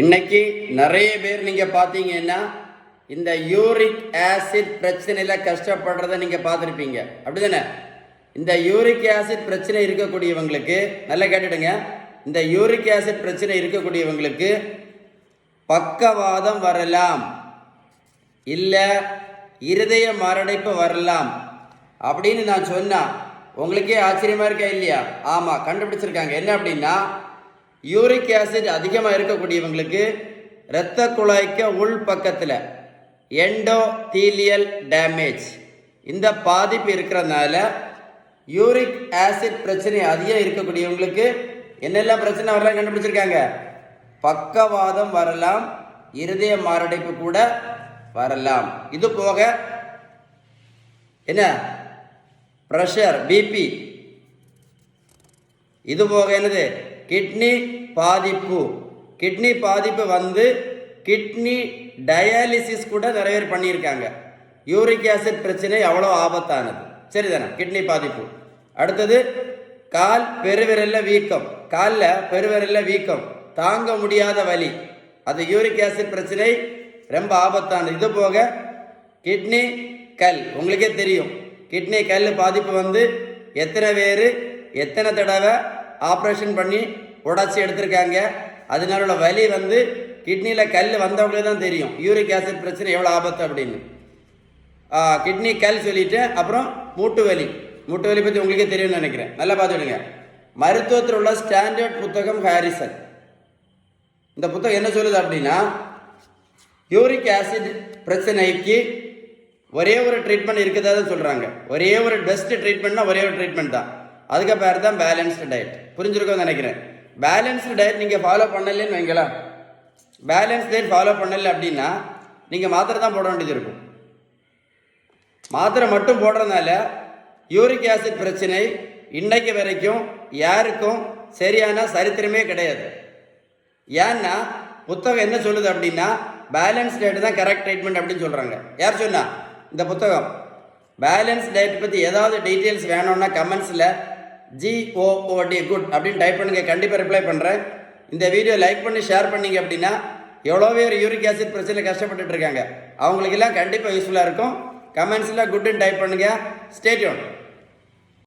இன்னைக்கு நிறைய பேர் நீங்க பாத்தீங்கன்னா இந்த யூரிக் ஆசிட் பிரச்சனையில கஷ்டப்படுறத நீங்க பார்த்துருப்பீங்க, அப்படிதானே? இந்த யூரிக் ஆசிட் பிரச்சனை இருக்கக்கூடியவங்களுக்கு நல்லா கேட்டுடுங்க. இந்த யூரிக் ஆசிட் பிரச்சனை இருக்கக்கூடியவங்களுக்கு பக்கவாதம் வரலாம், இல்ல இருதய மாரடைப்பு வரலாம் அப்படின்னு நான் சொன்னா உங்களுக்கே ஆச்சரியமா இருக்கா இல்லையா? ஆமா, கண்டுபிடிச்சிருக்காங்க. என்ன அப்படின்னா, யூரிக் ஆசிட் அதிகமாக இருக்கக்கூடியவங்களுக்கு இரத்த குழாய்க்கு உள் பக்கத்தில் எண்டோதீலியல் டேமேஜ், இந்த பாதிப்பு இருக்கிறதுனால யூரிக் ஆசிட் பிரச்சனை அதிகம் இருக்கக்கூடியவங்களுக்கு என்னெல்லாம் பிரச்சனை வரலாம் கண்டுபிடிச்சிருக்காங்க. பக்கவாதம் வரலாம், இருதய மாரடைப்பு கூட வரலாம். இது போக என்ன பிரஷர், பிபி, இது போக என்னது கிட்னி பாதிப்பு. கிட்னி பாதிப்பு வந்து கிட்னி டயாலிசிஸ் கூட நிறைய பேர் பண்ணியிருக்காங்க. யூரிக் ஆசிட் பிரச்சனை அவ்வளோ ஆபத்தானது, சரிதானே? கிட்னி பாதிப்பு. அடுத்தது கால் பெருவிரல்ல வீக்கம், காலில் பெருவிரல்ல வீக்கம், தாங்க முடியாத வலி, அது யூரிக் ஆசிட் பிரச்சனை ரொம்ப ஆபத்தானது. இது போக கிட்னி கல், உங்களுக்கே தெரியும் கிட்னி கல் பாதிப்பு வந்து எத்தனை பேர் எத்தனை தடவை ஆப்ரேஷன் பண்ணி உடச்சி எடுத்திருக்காங்க. அதனால உள்ள வலி வந்து கிட்னியில் கல் வந்தவங்களே தான் தெரியும் யூரிக் ஆசிட் பிரச்சனை எவ்வளோ ஆபத்து அப்படின்னு. கிட்னி கல் சொல்லிட்டு அப்புறம் மூட்டு வலி, மூட்டு வலி பற்றி உங்களுக்கே தெரியும்னு நினைக்கிறேன். நல்லா பார்த்துடுங்க. மருத்துவத்தில் உள்ள ஸ்டாண்டர்ட் புத்தகம் ஹாரிசன், இந்த புத்தகம் என்ன சொல்லுது அப்படின்னா, யூரிக் ஆசிட் பிரச்சனைக்கு ஒரே ஒரு ட்ரீட்மெண்ட் இருக்குதா சொல்கிறாங்க. ஒரே ஒரு பெஸ்ட் ட்ரீட்மெண்ட்னா ஒரே ஒரு ட்ரீட்மெண்ட் தான், அதுக்கு பேர் தான் பேலன்ஸ்டு டயட். புரிஞ்சிருக்கோன்னு நினைக்கிறேன். பேலன்ஸ்டு டயட் நீங்கள் ஃபாலோ பண்ணலன்னு வைங்களா, பேலன்ஸ் டயட் ஃபாலோ பண்ணல அப்படின்னா நீங்கள் மாத்திரை தான் போட வேண்டியது இருக்கும். மாத்திரை மட்டும் போடுறதுனால யூரிக் ஆசிட் பிரச்சனை இன்னைக்கு வரைக்கும் யாருக்கும் சரியான சரித்திரமே கிடையாது. ஏன்னா புத்தகம் என்ன சொல்லுது அப்படின்னா, பேலன்ஸ் டயட் தான் கரெக்ட் ட்ரீட்மெண்ட் அப்படின்னு சொல்கிறாங்க. யார் சொன்னா? இந்த புத்தகம். பேலன்ஸ் டயட் பற்றி ஏதாவது டீட்டெயில்ஸ் வேணும்னா கமெண்ட்ஸில் GOOD குட் அப்படின்னு டைப் பண்ணுங்க, கண்டிப்பாக ரிப்ளை பண்ணுறேன். இந்த வீடியோ லைக் பண்ணி ஷேர் பண்ணிங்க அப்படின்னா எவ்வளோ பேர் யூரிக் ஆசிட் பிரச்சனை கஷ்டப்பட்டுட்டு இருக்காங்க, அவங்களுக்கெல்லாம் கண்டிப்பாக யூஸ்ஃபுல்லாக இருக்கும். கமெண்ட்ஸில் குட்டுன்னு டைப் பண்ணுங்கள். Stay tune.